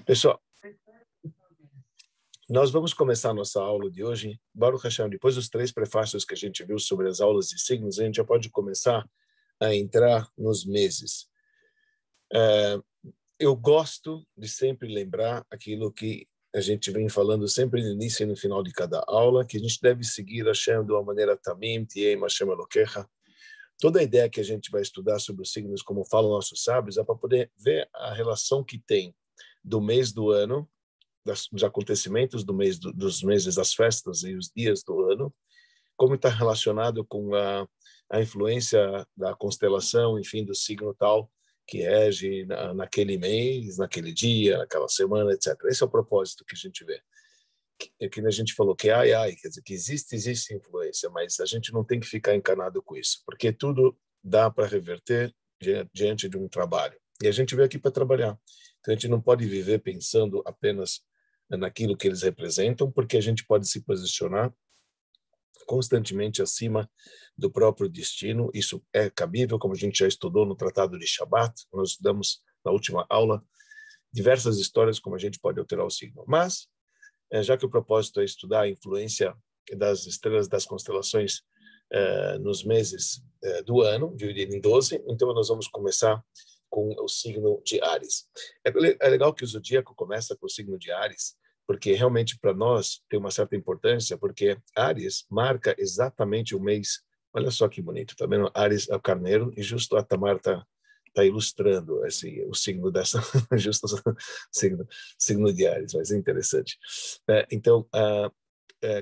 Pessoal, nós vamos começar a nossa aula de hoje. Baruch Hashem, depois dos 3 prefácios que a gente viu sobre as aulas de signos, a gente já pode começar a entrar nos meses. Eu gosto de sempre lembrar aquilo que a gente vem falando sempre no início e no final de cada aula, que a gente deve seguir Hashem de uma maneira tamim, tiem Hashem Elokecha. Toda a ideia que a gente vai estudar sobre os signos, como falam nossos sábios, é para poder ver a relação que tem do mês do ano, dos acontecimentos do mês, dos meses, das festas e os dias do ano, como está relacionado com a influência da constelação, enfim, do signo tal que rege naquele mês, naquele dia, naquela semana, etc. Esse é o propósito que a gente vê. Que a gente falou que quer dizer, que existe influência, mas a gente não tem que ficar encanado com isso, porque tudo dá para reverter diante de um trabalho. E a gente veio aqui para trabalhar. Então a gente não pode viver pensando apenas naquilo que eles representam, porque a gente pode se posicionar constantemente acima do próprio destino. Isso é cabível, como a gente já estudou no Tratado de Shabat, nós estudamos na última aula diversas histórias como a gente pode alterar o signo. Mas, já que o propósito é estudar a influência das estrelas das constelações nos meses do ano, dividido em 12, então nós vamos começar com o signo de Áries. É legal que o zodíaco começa com o signo de Áries, porque realmente para nós tem uma certa importância, porque Áries marca exatamente o mês. Olha só que bonito, tá vendo? Áries é o carneiro, e justo a Tamar está ilustrando o signo dessa, justo o signo de Áries, mas é interessante. Então,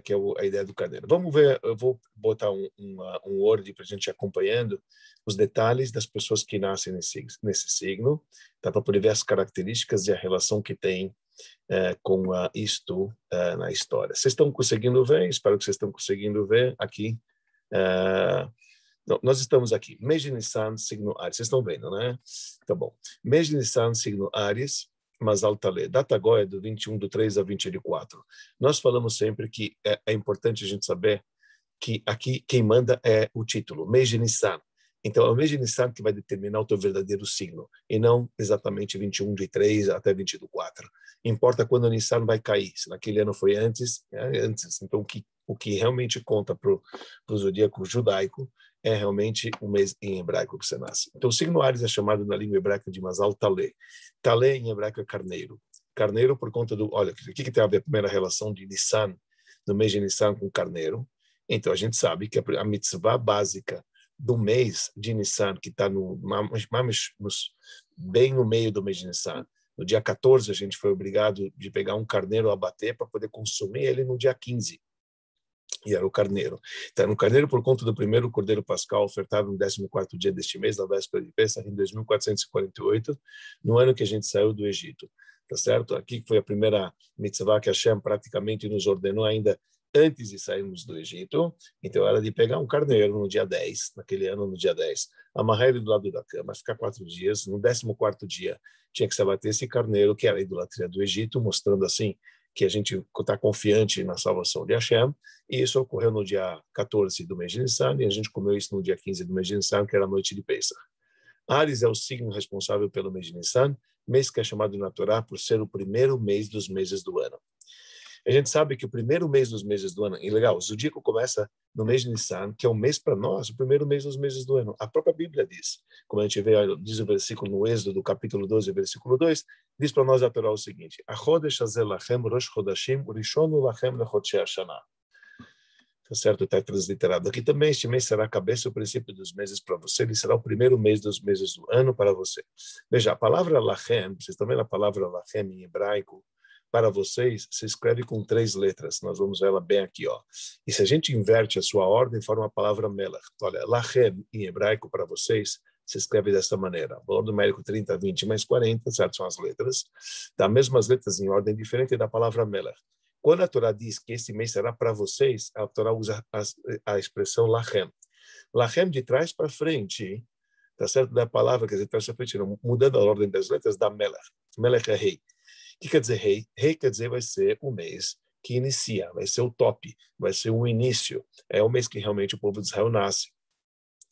que é a ideia do carneiro. Vamos ver, eu vou botar um ordem para a gente ir acompanhando os detalhes das pessoas que nascem nesse signo, tá, para poder ver as características e a relação que tem com isto na história. Vocês estão conseguindo ver? Espero que vocês estão conseguindo ver aqui. Nós estamos aqui. Mês de Nissan, signo Áries. Vocês estão vendo, né? Tá bom. Mês de Nissan, signo Áries, Mazal Taleh. Data agora é do 21/3 a 20/4. Nós falamos sempre que é importante a gente saber que aqui quem manda é o título, mês de Nissan. Então, é o mês de Nissan que vai determinar o teu verdadeiro signo, e não exatamente 21/3 até 20/4. Importa quando o Nissan vai cair. Se naquele ano foi antes, é antes. Então, o que realmente conta para o zodíaco judaico é realmente o mês em hebraico que você nasce. Então, o signo Áries é chamado na língua hebraica de Mazal Taleh. Taleh em hebraico é carneiro. Carneiro por conta do... Olha, o que tem a ver a primeira relação de Nissan, no mês de Nissan com carneiro? Então, a gente sabe que a mitzvah básica do mês de Nissan, que está bem no meio do mês de Nissan, no dia 14, a gente foi obrigado de pegar um carneiro a abater para poder consumir ele no dia 15. E era o carneiro. Então, era um carneiro por conta do primeiro cordeiro pascal ofertado no 14º dia deste mês, na véspera de Pessah, em 2448, no ano que a gente saiu do Egito. Tá certo? Aqui foi a primeira mitzvah que Hashem praticamente nos ordenou ainda antes de sairmos do Egito. Então, era de pegar um carneiro no dia 10, naquele ano, no dia 10, amarrar ele do lado da cama, ficar 4 dias. No 14º dia, tinha que se abater esse carneiro, que era a idolatria do Egito, mostrando assim que a gente está confiante na salvação de Hashem. E isso ocorreu no dia 14 do mês de Nissan, e a gente comeu isso no dia 15 do mês de Nissan, que era a noite de Pesach. Áries é o signo responsável pelo mês de Nissan, mês que é chamado na Torá por ser o primeiro mês dos meses do ano. A gente sabe que o primeiro mês dos meses do ano, e legal, o zodíaco começa no mês de Nissan, que é o mês para nós, o primeiro mês dos meses do ano. A própria Bíblia diz, como a gente vê, diz o versículo no Êxodo, do capítulo 12, versículo 2, diz para nós a Torá o seguinte: Achodesh hazeh lachem rosh chodashim urishonu lachem lechodshei hashana. Tá certo? Está transliterado aqui também. Este mês será a cabeça e o princípio dos meses para você. Ele será o primeiro mês dos meses do ano para você. Veja, a palavra lachem, vocês estão vendo a palavra lachem em hebraico? Para vocês, se escreve com 3 letras. Nós vamos ver ela bem aqui, ó. E se a gente inverte a sua ordem, forma a palavra melech. Olha, lachem em hebraico para vocês se escreve dessa maneira. Valor numérico 30, 20 mais 40, certo? São as letras. Dá mesmas letras em ordem diferente da palavra melech. Quando a Torá diz que esse mês será para vocês, a Torá usa a expressão lachem. Lachem de trás para frente, tá certo? Da palavra, quer dizer, de trás para frente, não, mudando a ordem das letras, da melech. Melech é rei. O que quer dizer rei? Rei quer dizer vai ser o mês que inicia, vai ser o top, vai ser o início. É o mês que realmente o povo de Israel nasce.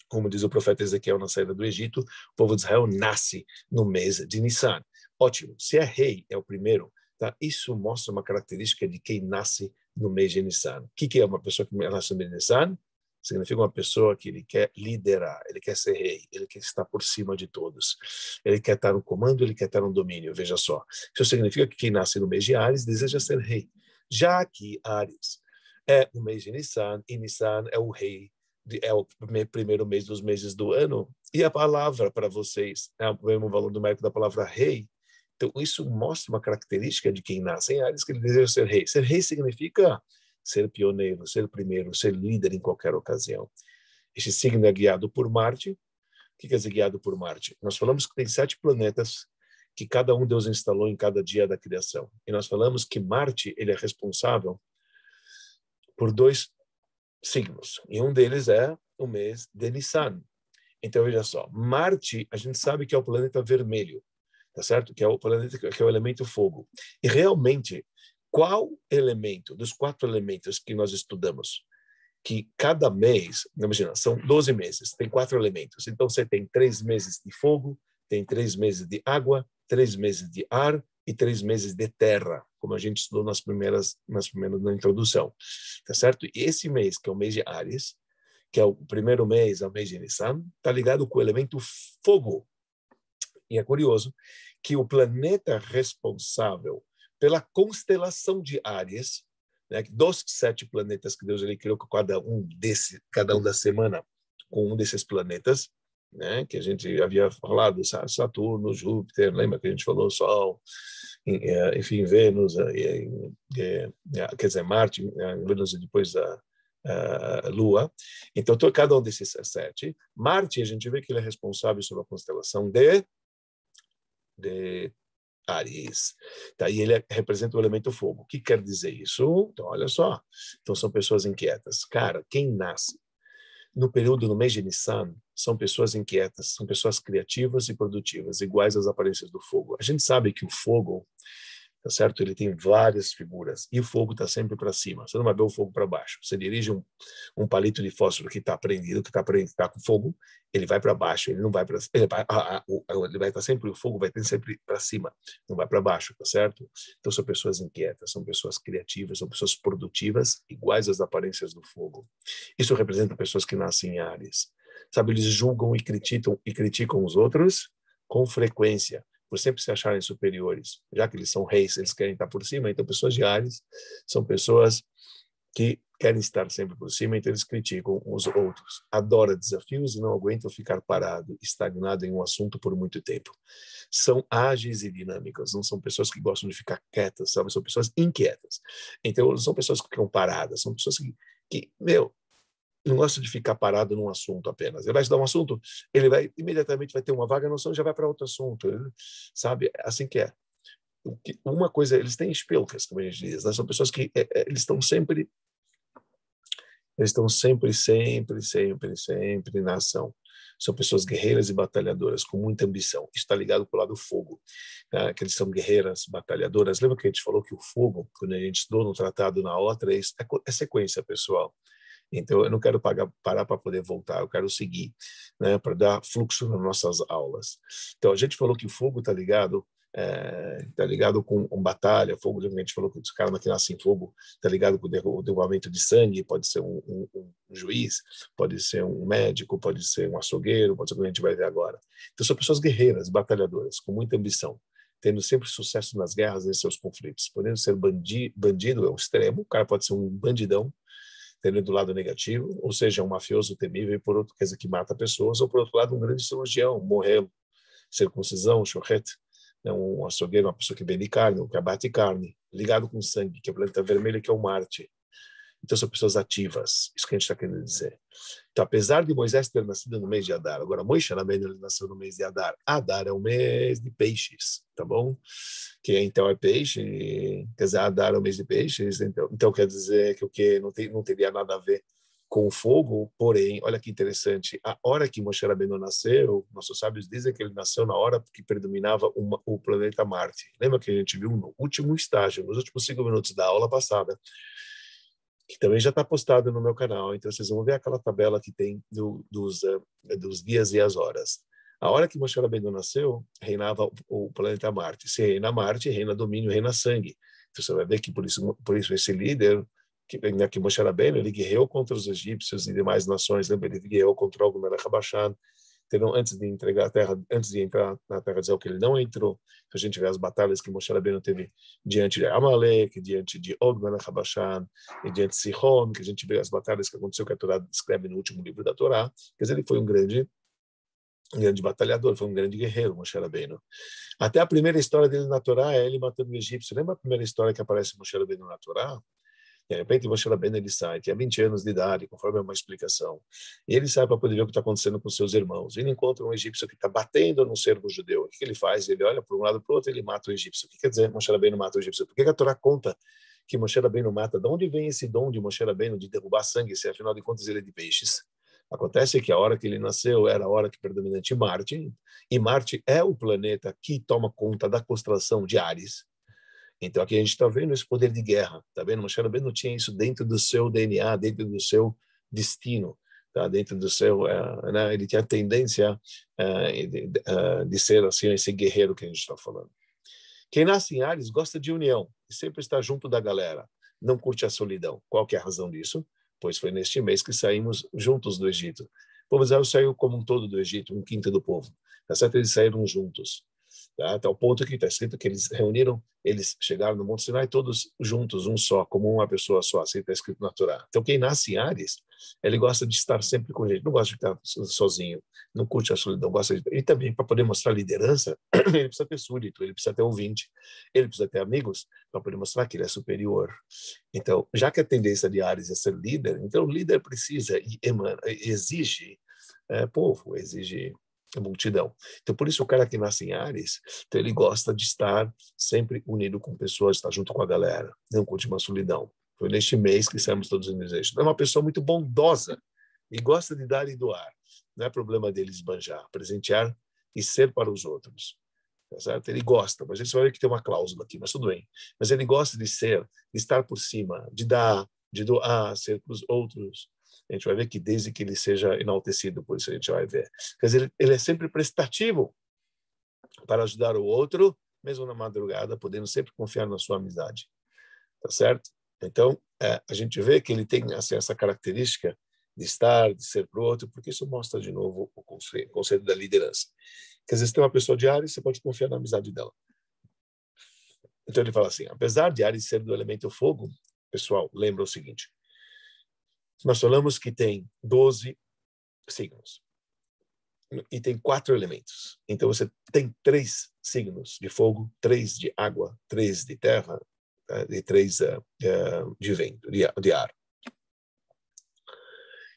Como diz o profeta Ezequiel na saída do Egito, o povo de Israel nasce no mês de Nissan. Ótimo. Se é rei, é o primeiro, tá? Isso mostra uma característica de quem nasce no mês de Nissan. O que é uma pessoa que nasce no mês de Nissan? Significa uma pessoa que ele quer liderar, ele quer ser rei, ele quer estar por cima de todos. Ele quer estar no comando, ele quer estar no domínio, veja só. Isso significa que quem nasce no mês de Áries deseja ser rei. Já que Áries é o mês de Nissan, e Nissan é o rei, é o primeiro mês dos meses do ano, e a palavra para vocês é o mesmo valor numérico da palavra rei. Então, isso mostra uma característica de quem nasce em Áries, que ele deseja ser rei. Ser rei significa ser pioneiro, ser primeiro, ser líder em qualquer ocasião. Este signo é guiado por Marte. O que quer dizer guiado por Marte? Nós falamos que tem 7 planetas que cada um Deus instalou em cada dia da criação. E nós falamos que Marte ele é responsável por 2 signos. E um deles é o mês de Nissan. Então, veja só. Marte, a gente sabe que é o planeta vermelho, tá certo? Que é o planeta que é o elemento fogo. E realmente, qual elemento dos 4 elementos que nós estudamos, que cada mês, imagina, são 12 meses, tem 4 elementos. Então, você tem 3 meses de fogo, tem 3 meses de água, 3 meses de ar e 3 meses de terra, como a gente estudou na introdução, tá certo? E esse mês, que é o mês de Áries, que é o primeiro mês, é o mês de Nissan, está ligado com o elemento fogo. E é curioso que o planeta responsável pela constelação de Áries, né, dos 7 planetas que Deus ele criou, cada um da semana com um desses planetas, né, que a gente havia falado, Saturno, Júpiter, lembra que a gente falou Sol, enfim, Vênus, quer dizer, Marte, Vênus e depois a Lua. Então, cada um desses 7. Marte, a gente vê que ele é responsável sobre a constelação de Áries. Tá? E ele representa o elemento fogo. O que quer dizer isso? Então, olha só. Então, são pessoas inquietas. Cara, quem nasce no período, no mês de Nissan, são pessoas inquietas, são pessoas criativas e produtivas, iguais às aparências do fogo. A gente sabe que o fogo, tá certo? Ele tem várias figuras e o fogo está sempre para cima. Você não vai ver o fogo para baixo. Você dirige um palito de fósforo que está prendido, que está com fogo, ele vai para baixo, ele não vai para ele vai estar sempre, o fogo vai ter sempre para cima, não vai para baixo, tá certo? Então são pessoas inquietas, são pessoas criativas, são pessoas produtivas, iguais às aparências do fogo. Isso representa pessoas que nascem em Áries. Sabe, eles julgam e criticam os outros com frequência, por sempre se acharem superiores. Já que eles são reis, eles querem estar por cima, então pessoas de Áries são pessoas que querem estar sempre por cima, então eles criticam os outros. Adora desafios e não aguentam ficar parado, estagnado em um assunto por muito tempo. São ágeis e dinâmicas, não são pessoas que gostam de ficar quietas, sabe? São pessoas inquietas. Então, não são pessoas que ficam paradas, são pessoas que não gosta de ficar parado num assunto apenas. Ele vai estudar um assunto, ele vai imediatamente vai ter uma vaga noção, já vai para outro assunto, sabe? Assim que é. Uma coisa, eles têm espelcas, como a gente diz, né? São pessoas que eles estão sempre na ação. São pessoas guerreiras e batalhadoras, com muita ambição. Isso está ligado com o lado do fogo, né? Que eles são guerreiras, batalhadoras. Lembra que a gente falou que o fogo, quando a gente estudou no tratado na outra, é sequência, pessoal. Então, eu não quero parar para poder voltar, eu quero seguir, né, para dar fluxo nas nossas aulas. Então, a gente falou que o fogo está ligado com batalha, fogo, a gente falou que os caras que nascem em fogo está ligado com o derramamento de sangue, pode ser um juiz, pode ser um médico, pode ser um açougueiro, pode ser o que a gente vai ver agora. Então, são pessoas guerreiras, batalhadoras, com muita ambição, tendo sempre sucesso nas guerras e em seus conflitos. Podendo ser bandido é um extremo, o cara pode ser um bandidão, tendo do lado negativo, ou seja, um mafioso temível, e por outro, quer dizer, que mata pessoas, ou por outro lado, um grande cirurgião, morreu, circuncisão, chorrete, né, um açougueiro, uma pessoa que vende carne, que abate carne, ligado com sangue, que é o planeta vermelho, que é o Marte. Então, são pessoas ativas, isso que a gente está querendo dizer. Então, apesar de Moisés ter nascido no mês de Adar, agora Moisés também ele nasceu no mês de Adar. Adar é o mês de peixes, tá bom? Que então é peixe, quer dizer, Adar é o mês de peixes, então quer dizer que o que não teria nada a ver com o fogo, porém, olha que interessante, a hora que Moshe Rabbeinu nasceu, nossos sábios dizem que ele nasceu na hora que predominava o planeta Marte. Lembra que a gente viu no último estágio, nos últimos 5 minutos da aula passada, que também já está postado no meu canal, então vocês vão ver aquela tabela que tem dos dias e as horas. A hora que Moshe Rabbeinu nasceu, reinava o planeta Marte. Se reina Marte, reina domínio, reina sangue. Então você vai ver que por isso esse líder, que Moshe Rabbeinu, ele guerreou contra os egípcios e demais nações. Lembra? Ele guerreou contra o Melech HaBashan. Então, antes de entregar a terra, antes de entrar na terra de Israel, que ele não entrou. Então, a gente vê as batalhas que Moshe Rabbeinu teve diante de Amalek, diante de Og Melech HaBashan, e diante de Sihon, que a gente vê as batalhas que aconteceu, que a Torá descreve no último livro da Torá. Quer dizer, ele foi um grande batalhador, foi um grande guerreiro, Moshe Rabbeinu. Até a primeira história dele na Torá é ele matando o egípcio. Lembra a primeira história que aparece Moshe Rabbeinu na Torá? De repente, Moshe Rabbeinu ele sai, tinha 20 anos de idade, conforme uma explicação. E ele sai para poder ver o que está acontecendo com seus irmãos. Ele encontra um egípcio que está batendo no servo judeu. O que ele faz? Ele olha para um lado para o outro e ele mata o egípcio. O que quer dizer Moshe Rabbeinu mata o egípcio? Por que a Torá conta que Moshe Rabbeinu mata? De onde vem esse dom de Moshe Rabbeinu de derrubar sangue, se afinal de contas ele é de peixes? Acontece que a hora que ele nasceu era a hora que predominante Marte, e Marte é o planeta que toma conta da constelação de Áries. Então, aqui a gente está vendo esse poder de guerra, está vendo? Moshe Rabbeinu tinha isso dentro do seu DNA, dentro do seu destino, tá? Dentro do seu, né? Ele tinha a tendência de ser assim esse guerreiro que a gente está falando. Quem nasce em Áries gosta de união, e sempre está junto da galera, não curte a solidão. Qual que é a razão disso? Pois foi neste mês que saímos juntos do Egito. O povo de Israel saiu como um todo do Egito, um quinto do povo. Tá certo? Eles saíram juntos. Tá? Até o ponto que está escrito que eles reuniram, eles chegaram no Monte Sinai todos juntos, um só, como uma pessoa só, assim está escrito na Torá. Então quem nasce em Áries, ele gosta de estar sempre com gente, não gosta de estar sozinho, não curte a solidão, gosta de... E também, para poder mostrar liderança, ele precisa ter súdito, ele precisa ter ouvinte, ele precisa ter amigos, para poder mostrar que ele é superior. Então, já que a tendência de Áries é ser líder, então o líder precisa e exige povo, exige multidão. Então, por isso o cara que nasce em Áries, então ele gosta de estar sempre unido com pessoas, estar junto com a galera, não curte uma solidão. Foi neste mês que saímos todos unidos. É uma pessoa muito bondosa e gosta de dar e doar. Não é problema dele esbanjar, presentear e ser para os outros. Tá certo? Ele gosta, mas você vai ver que tem uma cláusula aqui, mas tudo bem. Mas ele gosta de ser, de estar por cima, de dar, de doar, ser para os outros. A gente vai ver que desde que ele seja enaltecido, por isso a gente vai ver. Quer dizer, ele é sempre prestativo para ajudar o outro, mesmo na madrugada, podendo sempre confiar na sua amizade. Tá certo? Então, a gente vê que ele tem assim, essa característica de estar, de ser para o outro, porque isso mostra de novo o conceito da liderança. Quer dizer, se tem uma pessoa de Áries, você pode confiar na amizade dela. Então ele fala assim, apesar de Áries ser do elemento fogo, pessoal, lembra o seguinte, nós falamos que tem 12 signos e tem 4 elementos. Então você tem 3 signos de fogo, 3 de água, 3 de terra e 3 de vento, de ar.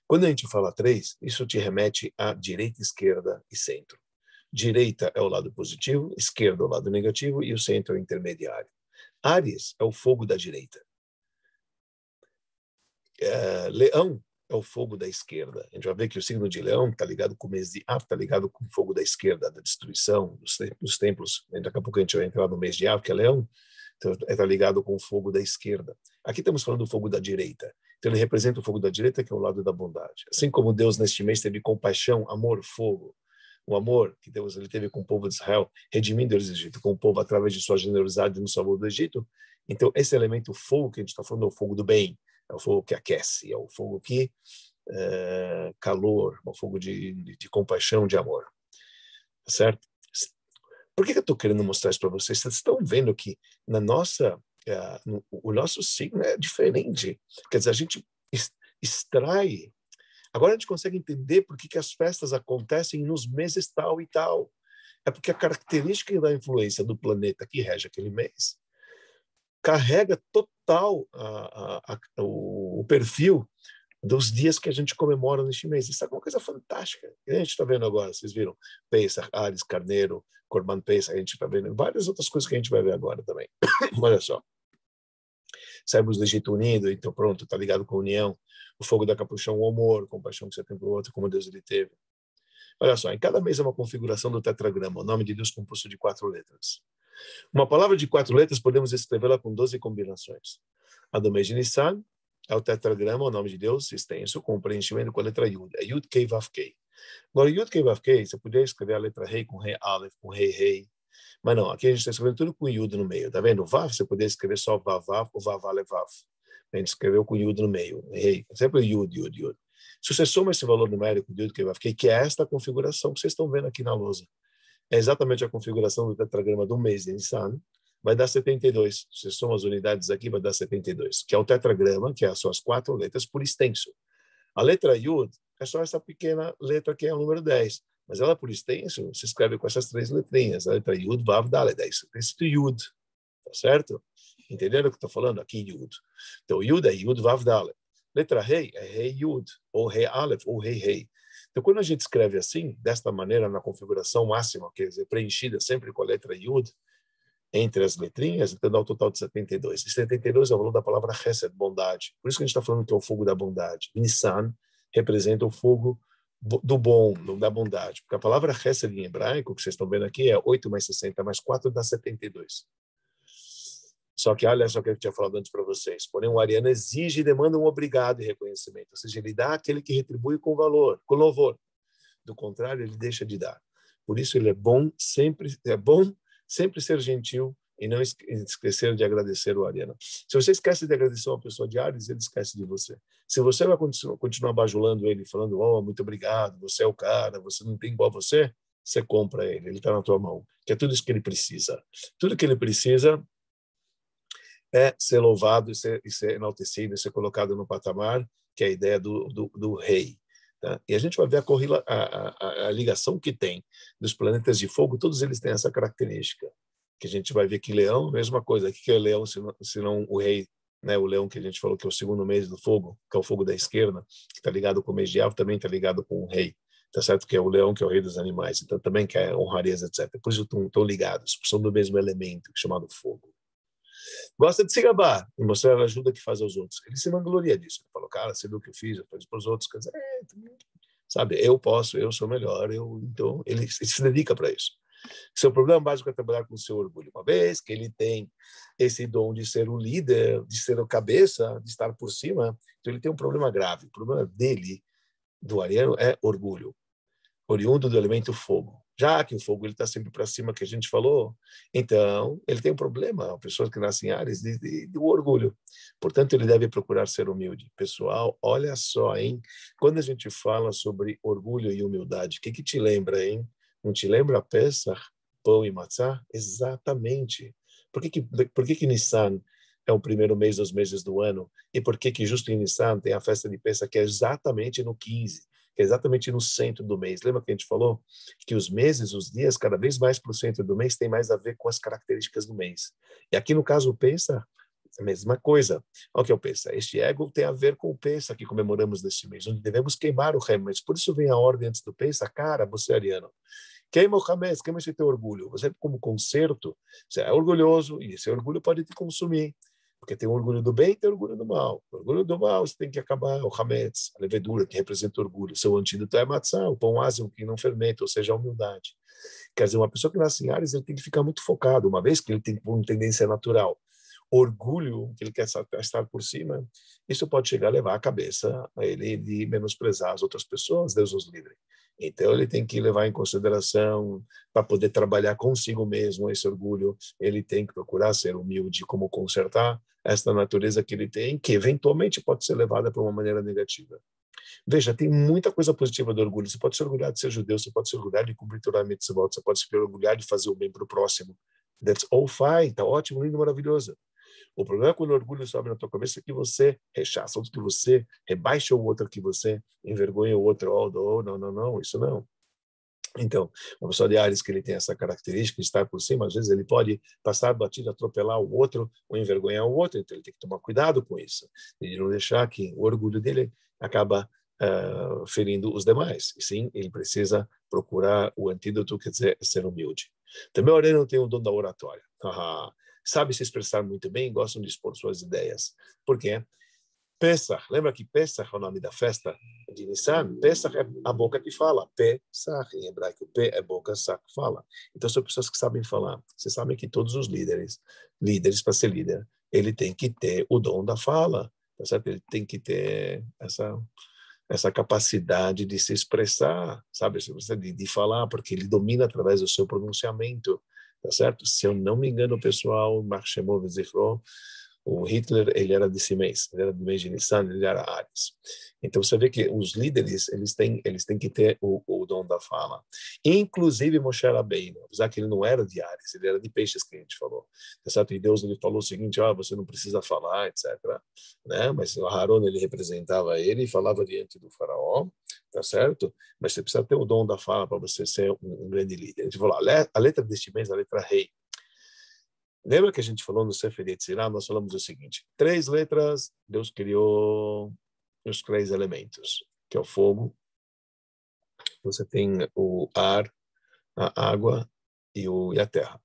Quando a gente fala 3, isso te remete à direita, esquerda e centro. Direita é o lado positivo, esquerda é o lado negativo e o centro é o intermediário. Áries é o fogo da direita. Leão é o fogo da esquerda. A gente vai ver que o signo de Leão está ligado com o mês de Av, está ligado com o fogo da esquerda, da destruição dos templos. Daqui a pouco a gente vai entrar no mês de Av, que é Leão, então está ligado com o fogo da esquerda. Aqui estamos falando do fogo da direita. Então ele representa o fogo da direita, que é o lado da bondade. Assim como Deus neste mês teve compaixão, amor, fogo, o amor que Deus ele teve com o povo de Israel, redimindo eles do Egito, com o povo através de sua generosidade no salvador do Egito. Então, esse elemento fogo que a gente está falando é o fogo do bem, é o fogo que aquece, é o fogo que calor, é o fogo de compaixão, de amor. Tá certo? Por que eu estou querendo mostrar isso para vocês? Vocês estão vendo que na nossa, o nosso signo é diferente. Quer dizer, a gente extrai. Agora a gente consegue entender por que as festas acontecem nos meses tal e tal. É porque a característica da influência do planeta que rege aquele mês carrega total o perfil dos dias que a gente comemora neste mês. Isso é uma coisa fantástica. E a gente está vendo agora, vocês viram, Pesach, Ares, Carneiro, Corban Pesach, a gente está vendo várias outras coisas que a gente vai ver agora também. Olha só. Saímos do Egito unido, então pronto, está ligado com a união. O fogo da capuchão, o amor, compaixão que você tem para o outro, como Deus ele teve. Olha só, em cada mês é uma configuração do tetragrama, o nome de Deus composto de 4 letras. Uma palavra de 4 letras podemos escrevê-la com 12 combinações. A do mês de Nissan é o tetragrama, o nome de Deus extenso, com o preenchimento com a letra Yud. É Yud Kei Vav Kei. Agora, Yud Kei Vav Kei, você poderia escrever a letra Rei com Rei Aleph, com Rei Rei, mas não, aqui a gente está escrevendo tudo com Yud no meio, tá vendo? Vav, você poderia escrever só Vav Vav ou Vav Aleph Vav. A gente escreveu com Yud no meio, Rei, sempre Yud, Yud, Yud. Se você soma esse valor numérico de Yud Kei Vav Kei, que é esta configuração que vocês estão vendo aqui na lousa, é exatamente a configuração do tetragrama do mês de Nissan, vai dar 72. Se você soma as unidades aqui, vai dar 72, que é o tetragrama, que são as 4 letras por extenso. A letra Yud é só essa pequena letra que é o número 10, mas ela por extenso se escreve com essas 3 letrinhas, a letra Yud, Vav, Dalet, é isso, é escrito Yud, tá certo? Entenderam o que eu estou falando? Aqui Yud. Então Yud é Yud, Vav, Dalet. Letra Rei é Rei Yud, ou Rei Aleph, ou Rei Rei. Então, quando a gente escreve assim, desta maneira, na configuração máxima, quer dizer, preenchida sempre com a letra Yud, entre as letrinhas, então dá o total de 72. E 72 é o valor da palavra Chesed, bondade. Por isso que a gente está falando que é o fogo da bondade. Nissan representa o fogo do bom, da bondade. Porque a palavra Chesed em hebraico, que vocês estão vendo aqui, é 8 mais 60 mais 4 dá 72. Só que, olha só o que eu tinha falado antes para vocês. Porém, o ariano exige e demanda um obrigado e reconhecimento. Ou seja, ele dá aquele que retribui com valor, com louvor. Do contrário, ele deixa de dar. Por isso, ele é bom sempre ser gentil e não esquecer de agradecer o ariano. Se você esquece de agradecer uma pessoa de Ares, ele esquece de você. Se você vai continuar bajulando ele, falando, oh, muito obrigado, você é o cara, você não tem igual a você, você compra ele está na tua mão. Que é tudo isso que ele precisa. Tudo que ele precisa é ser louvado e ser enaltecido, e ser colocado no patamar, que é a ideia do rei. Tá? E a gente vai ver a ligação que tem dos planetas de fogo, todos eles têm essa característica, que a gente vai ver que Leão, mesma coisa, o que é Leão, se não o rei, né? O Leão que a gente falou que é o segundo mês do fogo, que é o fogo da esquerda, que está ligado com o mês de Av, também está ligado com o rei, tá certo? Que é o leão, que é o rei dos animais, então também que é honrarias, etc. Por isso estão ligados, são do mesmo elemento, chamado fogo. Gosta de se gabar e mostrar a ajuda que faz aos outros. Ele se vangloria disso. Ele falou, cara, você viu o que eu fiz para os outros. Quer dizer, sabe, eu posso, eu sou melhor. Então, ele se dedica para isso. Seu problema básico é trabalhar com o seu orgulho. Uma vez que ele tem esse dom de ser o líder, de ser o cabeça, de estar por cima, então ele tem um problema grave. O problema dele, do ariano, é orgulho, oriundo do elemento fogo. Já que o fogo está sempre para cima, que a gente falou, então ele tem um problema, a pessoa que nasce em Áries, de orgulho. Portanto, ele deve procurar ser humilde. Pessoal, olha só, hein? Quando a gente fala sobre orgulho e humildade, o que te lembra, hein? Não te lembra Pesach, pão e matzá? Exatamente. Por que Nissan é o primeiro mês dos meses do ano? E por que justo em Nissan tem a festa de Pesach, que é exatamente no 15? Que é exatamente no centro do mês. Lembra que a gente falou que os meses, os dias, cada vez mais para o centro do mês, tem mais a ver com as características do mês. E aqui no caso o Pesach, a mesma coisa. Olha o que é o Pesach. Este ego tem a ver com o Pesach que comemoramos neste mês, onde devemos queimar o Hametz. Por isso vem a ordem antes do Pesach. Cara, você é ariano. Queima o Hametz, queima esse teu orgulho. Você, como conserto, você é orgulhoso e esse orgulho pode te consumir. Porque tem o orgulho do bem e tem o orgulho do mal. O orgulho do mal você tem que acabar, o hametz, a levedura que representa o orgulho. Seu antídoto é a matzá, o pão ázimo que não fermenta, ou seja, a humildade. Quer dizer, uma pessoa que nasce em Áries, ele tem que ficar muito focado, uma vez que ele tem uma tendência natural. Orgulho, que ele quer estar por cima, isso pode chegar a levar a cabeça a ele de menosprezar as outras pessoas, Deus os livre. Então, ele tem que levar em consideração, para poder trabalhar consigo mesmo esse orgulho, ele tem que procurar ser humilde, como consertar esta natureza que ele tem, que eventualmente pode ser levada para uma maneira negativa. Veja, tem muita coisa positiva do orgulho. Você pode se orgulhar de ser judeu, você pode se orgulhar de cumprir Torah Mitzvot, você pode se orgulhar de fazer o bem para o próximo. That's all fine, tá ótimo, lindo, maravilhoso. O problema é quando o orgulho sobe na tua cabeça que você rechaça outro, que você rebaixa o outro, que você envergonha o outro. Oh, não, isso não. Então, uma pessoa de Áries que ele tem essa característica de estar por cima, às vezes ele pode passar batido, atropelar o outro ou envergonhar o outro, então ele tem que tomar cuidado com isso, e não deixar que o orgulho dele acaba ferindo os demais. E sim, ele precisa procurar o antídoto, quer dizer, ser humilde. Também o ariano tem o dom da oratória. Sabe se expressar muito bem, gostam de expor suas ideias. Por quê? Pesach, lembra que Pesach é o nome da festa de Nissan? Pesach é a boca que fala. Pesach, em hebraico, P é boca, Sach fala. Então, são pessoas que sabem falar. Vocês sabem que todos os líderes para ser líder, ele tem que ter o dom da fala, tá certo? Ele tem que ter essa capacidade de se expressar, sabe? De falar, porque ele domina através do seu pronunciamento, tá certo? Se eu não me engano, pessoal, Marshemov Zichro, o Hitler, ele era desse mês, ele era do mês de Nissan, ele era Ares. Então, você vê que os líderes, eles têm que ter o dom da fala. Inclusive Moshe Rabbeinu, apesar que ele não era de Ares, ele era de peixes, que a gente falou. Tá certo? E Deus, ele falou o seguinte, você não precisa falar, etc. Né? Mas o Aharon, ele representava ele e falava diante do faraó, tá certo? Mas você precisa ter o dom da fala para você ser um grande líder. A gente falou, a letra deste mês, a letra rei. Lembra que a gente falou no Sefer Yetzirah, nós falamos o seguinte, 3 letras, Deus criou os 3 elementos, que é o fogo, você tem o ar, a água e a terra,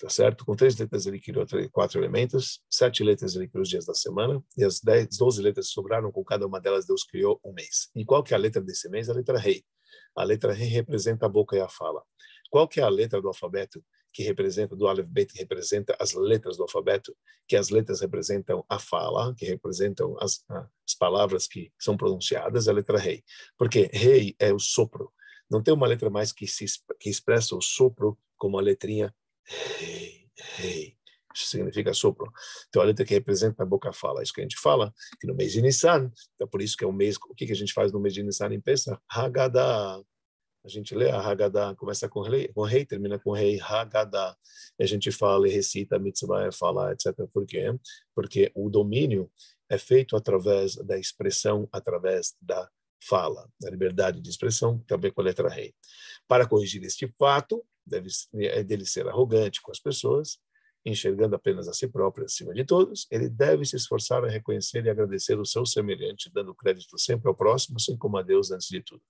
tá certo? Com 3 letras ele criou 4 elementos, 7 letras ele criou os dias da semana, e as 12 letras que sobraram, com cada uma delas Deus criou um mês. E qual que é a letra desse mês? A letra rei. A letra rei representa a boca e a fala. Qual que é a letra do alfabeto que representa, do Aleph Bet, que representa as letras do alfabeto, que as letras representam a fala, que representam as palavras que são pronunciadas, a letra rei. Porque rei é o sopro. Não tem uma letra mais que expressa o sopro como a letrinha rei, rei. Isso significa sopro. Então, a letra que representa a boca fala. Isso que a gente fala, que no mês de Nissan, então por isso que é um mês, o que a gente faz no mês de Nissan em Pesach? Haggadah. A gente lê a Haggadah, começa com rei, termina com rei, Haggadah. A gente fala e recita a mitzvah, fala, etc. Por quê? Porque o domínio é feito através da expressão, através da fala, da liberdade de expressão, também com a letra rei. Para corrigir este fato, dele ser arrogante com as pessoas, enxergando apenas a si próprio acima de todos, ele deve se esforçar a reconhecer e agradecer o seu semelhante, dando crédito sempre ao próximo, assim como a Deus antes de tudo.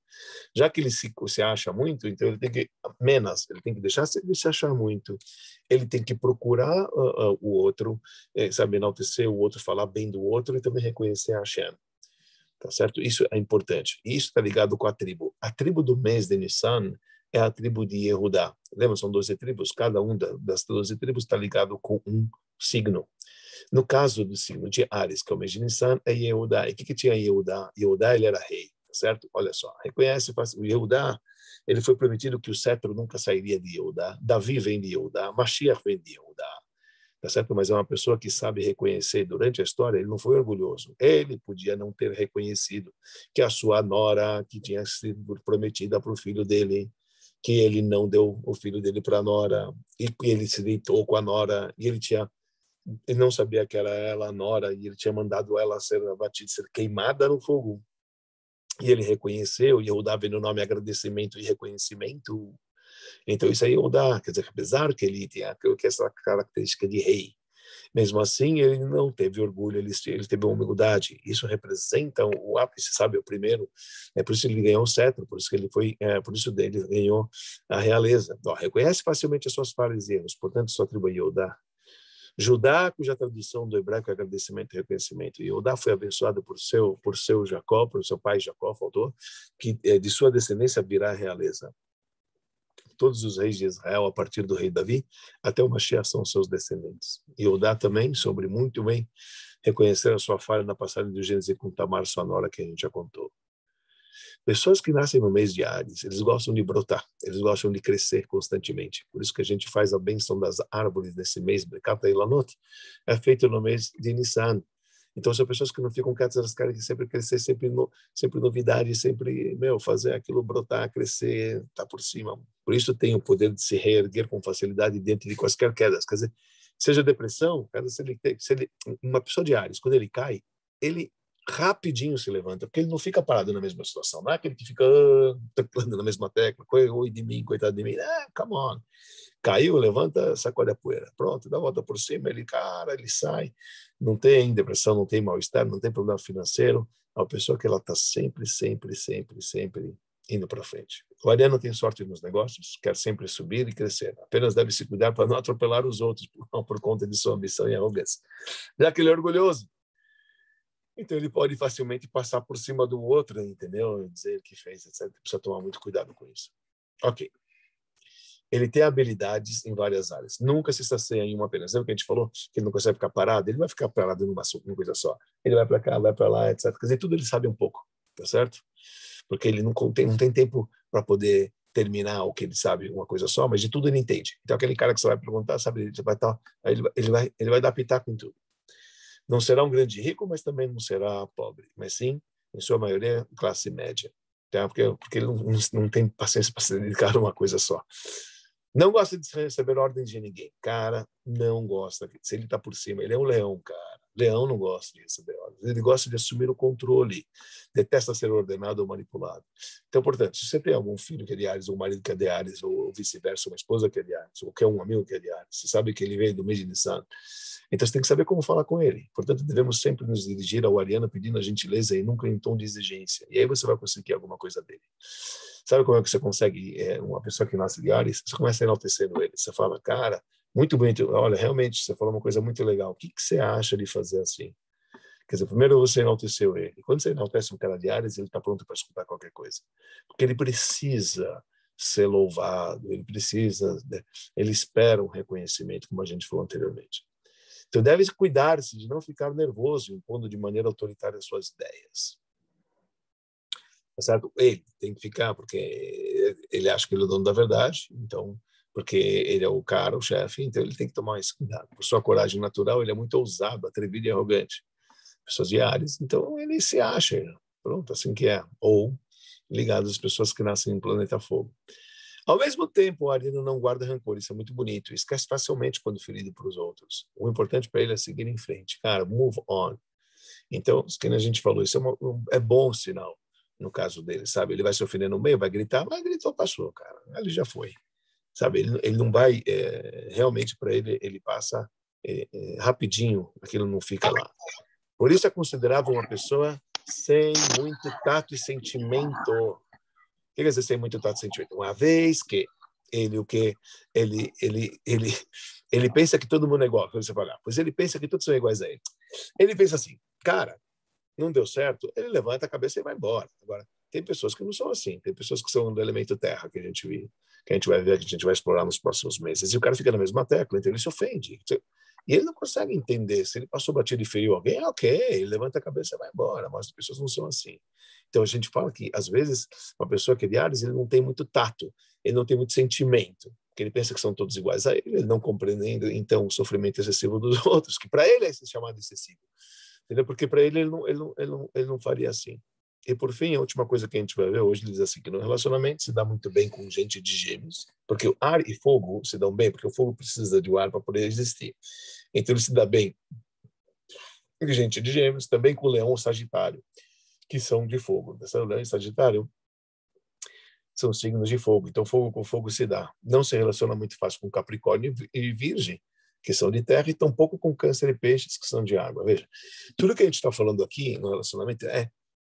Já que ele se acha muito, então ele tem que ele tem que deixar de se achar muito, ele tem que procurar o outro, sabe, enaltecer o outro, falar bem do outro e também reconhecer a Hashem. Tá certo? Isso é importante. E isso está ligado com a tribo. A tribo do mês de Nissan é a tribo de Yehudá. Lembra? São 12 tribos. Cada uma das 12 tribos está ligado com um signo. No caso do signo de Ares, que é o mês de Nissan, é Yehudá. E o que tinha Yehudá? Yehudá, ele era rei. Tá certo? Olha só. Reconhece, o Yehudá, ele foi prometido que o cetro nunca sairia de Yehudá. Davi vem de Yehudá. Mashiach vem de Yehudá. Tá certo? Mas é uma pessoa que sabe reconhecer. Durante a história, ele não foi orgulhoso. Ele podia não ter reconhecido que a sua nora, que tinha sido prometida para o filho dele, que ele não deu o filho dele para a nora, e ele se deitou com a nora, e ele não sabia que era ela a nora, e ele tinha mandado ela ser abatida, ser queimada no fogo. E ele reconheceu, e Yehudá vem no nome agradecimento e reconhecimento. Então, isso aí Yehudá, quer dizer, apesar que ele tinha essa característica de rei, mesmo assim, ele não teve orgulho, ele teve humildade. Isso representa o ápice, sabe? O primeiro. É por isso que ele ganhou o cetro, por isso que ele foi, por isso ele ganhou a realeza. Reconhece facilmente as suas falhas e erros, portanto, sua tribo é Yehudá. Judá, cuja tradução do hebraico é agradecimento e reconhecimento. E Judá foi abençoado por seu Jacó, por seu pai Jacó, faltou, que de sua descendência virá a realeza. Todos os reis de Israel, a partir do rei Davi, até o Mashiach são seus descendentes. E Judá também, sobre muito bem, reconhecer a sua falha na passagem do Gênesis com Tamar, sua nora, que a gente já contou. Pessoas que nascem no mês de Ares, eles gostam de brotar, eles gostam de crescer constantemente. Por isso que a gente faz a bênção das árvores nesse mês, Birkat Eilanot, é feito no mês de Nissan. Então, são pessoas que não ficam quietas, elas querem sempre crescer, sempre novidade, sempre, fazer aquilo brotar, crescer, tá por cima. Por isso tem o poder de se reerguer com facilidade dentro de quaisquer quedas. Quer dizer, seja depressão, uma pessoa de Ares, quando ele cai, ele rapidinho se levanta, porque ele não fica parado na mesma situação. Não é aquele que fica teclando na mesma tecla, oi de mim, coitado de mim. Come on. Caiu, levanta, sacode a poeira. Pronto, dá a volta por cima, ele sai. Não tem depressão, não tem mal-estar, não tem problema financeiro. É uma pessoa que ela está sempre indo para frente. O ariano tem sorte nos negócios, quer sempre subir e crescer. Apenas deve se cuidar para não atropelar os outros por conta de sua ambição e arrogância. Já que ele é orgulhoso, então ele pode facilmente passar por cima do outro, entendeu? Dizer que fez, etc. Precisa tomar muito cuidado com isso. Ok. Ele tem habilidades em várias áreas. Nunca se sacia em uma apenas. Lembra que a gente falou que ele não consegue ficar parado? Ele vai ficar parado numa coisa só. Ele vai para cá, vai para lá, etc. Quer dizer, tudo ele sabe um pouco. tá certo? Porque ele não tem tempo para poder terminar o que ele sabe, uma coisa só, mas de tudo ele entende. Então, aquele cara que você vai perguntar, sabe, ele vai dar pitaco em tudo. Não será um grande rico, mas também não será pobre, mas sim, em sua maioria, classe média. Tá? Porque ele não tem paciência para se dedicar a uma coisa só. Não gosta de receber ordens de ninguém. Cara, não gosta. Se ele está por cima, ele é um leão, cara. Leão não gosta de receber ordens. Ele gosta de assumir o controle. Detesta ser ordenado ou manipulado. Então, portanto, se você tem algum filho que é de Ares, ou um marido que é de Ares, ou vice-versa, uma esposa que é de Ares, ou quer um amigo que é de Ares, você sabe que ele veio do mês de Nissan. Então, você tem que saber como falar com ele. Portanto, devemos sempre nos dirigir ao ariano pedindo a gentileza e nunca em tom de exigência. E aí você vai conseguir alguma coisa dele. Sabe como é que você consegue, uma pessoa que nasce de Ares, você começa enaltecendo ele. Você fala, cara, muito bonito, olha, realmente, você falou uma coisa muito legal. O que você acha de fazer assim? Quer dizer, primeiro você enalteceu ele. E quando você enaltece um cara de Ares, ele está pronto para escutar qualquer coisa. Porque ele precisa ser louvado, ele espera um reconhecimento, como a gente falou anteriormente. Então, deve cuidar-se de não ficar nervoso, impondo de maneira autoritária suas ideias. Tá certo? Ele tem que ficar, porque ele acha que ele é o dono da verdade, então, porque ele é o cara, o chefe, então ele tem que tomar esse cuidado. Por sua coragem natural, ele é muito ousado, atrevido e arrogante. Pessoas de Ares, então ele se acha, pronto, assim que é. Ou ligado às pessoas que nascem em planeta fogo. Ao mesmo tempo, o ariano não guarda rancor, isso é muito bonito. Esquece facilmente quando ferido para os outros. O importante para ele é seguir em frente. Cara, move on. Então, como a gente falou, isso é bom sinal no caso dele, sabe? Ele vai se ofender no meio, vai gritar, mas gritou, passou, cara. Ele já foi, sabe? Ele não vai, realmente para ele passa rapidinho, aquilo não fica lá. Por isso é considerável uma pessoa sem muito tato e sentimento. O que quer dizer sem muito tato e sentimento? Uma vez que ele pensa que todo mundo é igual, quando você fala, pois ele pensa que todos são iguais a ele. Ele pensa assim, cara, não deu certo, ele levanta a cabeça e vai embora. Agora, tem pessoas que não são assim, tem pessoas que são do elemento terra, que a gente vai ver, que a gente vai explorar nos próximos meses, e o cara fica na mesma tecla, então ele se ofende. E ele não consegue entender, se ele passou batido e feriu alguém, ok, ele levanta a cabeça e vai embora, mas as pessoas não são assim. Então a gente fala que, às vezes, uma pessoa que é de Ares, ele não tem muito tato, ele não tem muito sentimento, porque ele pensa que são todos iguais a ele não compreendendo, então, o sofrimento excessivo dos outros, que para ele é chamado excessivo. Entendeu? Porque para ele não faria assim. E, por fim, a última coisa que a gente vai ver hoje, ele diz assim, que no relacionamento se dá muito bem com gente de gêmeos, porque o ar e fogo se dão bem, porque o fogo precisa de ar para poder existir. Então, ele se dá bem com gente de gêmeos, também com o leão e sagitário, que são de fogo. Essa leão e sagitário são signos de fogo. Então, fogo com fogo se dá. Não se relaciona muito fácil com Capricórnio e Virgem, que são de terra, e tampouco com Câncer e Peixes, que são de água. Veja, tudo que a gente está falando aqui no relacionamento é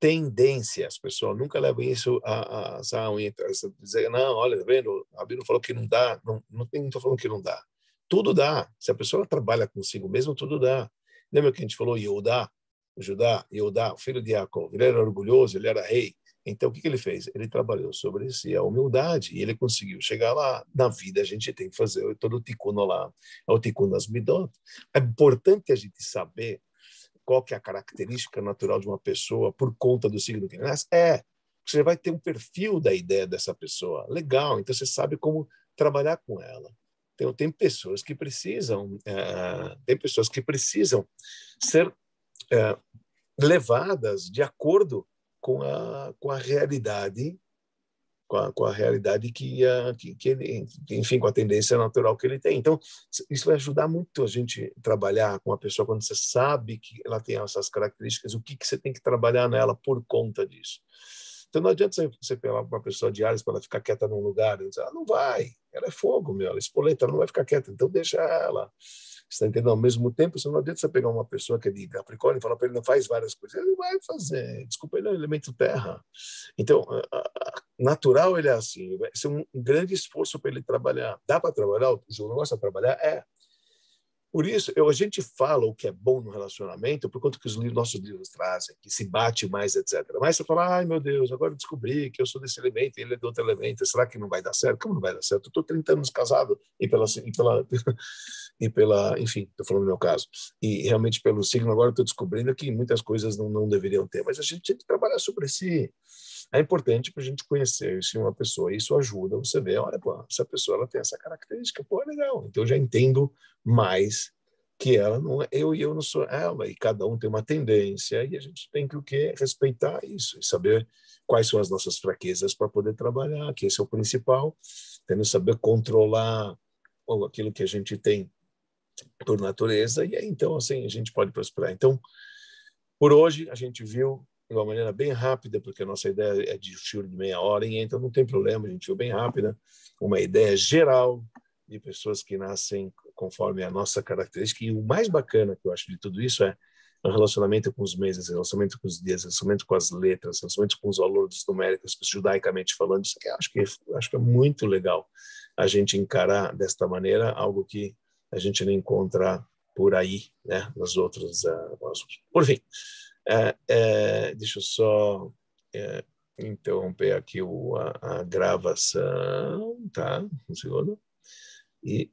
tendência. As pessoas nunca levam isso a dizer, não, olha, tá vendo, a Bíblia falou que não dá, não estou falando que não dá. Tudo dá. Se a pessoa trabalha consigo mesmo, tudo dá. Lembra que a gente falou Judá, o filho de Jacó, ele era orgulhoso, ele era rei. Então, o que ele fez? Ele trabalhou sobre si a humildade e ele conseguiu chegar lá. Na vida, a gente tem que fazer todo o tikkun lá, o tikkun das midot. É importante a gente saber qual que é a característica natural de uma pessoa por conta do signo que nasce. Você vai ter um perfil da ideia dessa pessoa. Legal, então você sabe como trabalhar com ela. Então, tem pessoas que precisam ser levadas de acordo com a realidade, com a realidade que ele, enfim, com a tendência natural que ele tem. Então, isso vai ajudar muito a gente trabalhar com a pessoa quando você sabe que ela tem essas características, o que você tem que trabalhar nela por conta disso. Então, não adianta você pegar uma pessoa de Ares para ela ficar quieta num lugar e dizer, ela não vai, ela é fogo, ela é espoleta, ela não vai ficar quieta, então deixa ela. Você está entendendo? Ao mesmo tempo, você não adianta você pegar uma pessoa que é de Capricórnio e falar para ele não faz várias coisas. Ele não vai fazer. Desculpa, ele é um elemento terra. Então, natural ele é assim. Vai ser um grande esforço para ele trabalhar. Dá para trabalhar? O João gosta de trabalhar? Por isso, a gente fala o que é bom no relacionamento por conta que os nossos livros trazem, que se bate mais, etc. Mas você fala, ai meu Deus, agora eu descobri que eu sou desse elemento, ele é do outro elemento, será que não vai dar certo? Como não vai dar certo? Eu estou 30 anos casado e pela, enfim, estou falando do meu caso, e realmente pelo signo, agora estou descobrindo que muitas coisas não deveriam ter, mas a gente tem que trabalhar sobre si. É importante para a gente conhecer se uma pessoa, isso ajuda você ver, olha, pô, essa pessoa ela tem essa característica, pô, é legal, então eu já entendo mais que ela não é eu e eu não sou ela, e cada um tem uma tendência, e a gente tem que o quê? Respeitar isso, e saber quais são as nossas fraquezas para poder trabalhar, que esse é o principal, tendo saber controlar aquilo que a gente tem por natureza, e aí, então, assim, a gente pode prosperar. Então, por hoje, a gente viu de uma maneira bem rápida, porque a nossa ideia é de fio de meia hora, e então não tem problema, a gente viu bem rápida, uma ideia geral de pessoas que nascem conforme a nossa característica, e o mais bacana que eu acho de tudo isso é o relacionamento com os meses, o relacionamento com os dias, o relacionamento com as letras, o relacionamento com os valores numéricos, judaicamente falando, isso aqui acho que é muito legal a gente encarar desta maneira algo que a gente não encontra por aí, né, nos outros. Por fim, deixa eu só interromper aqui a gravação, tá? Um segundo. E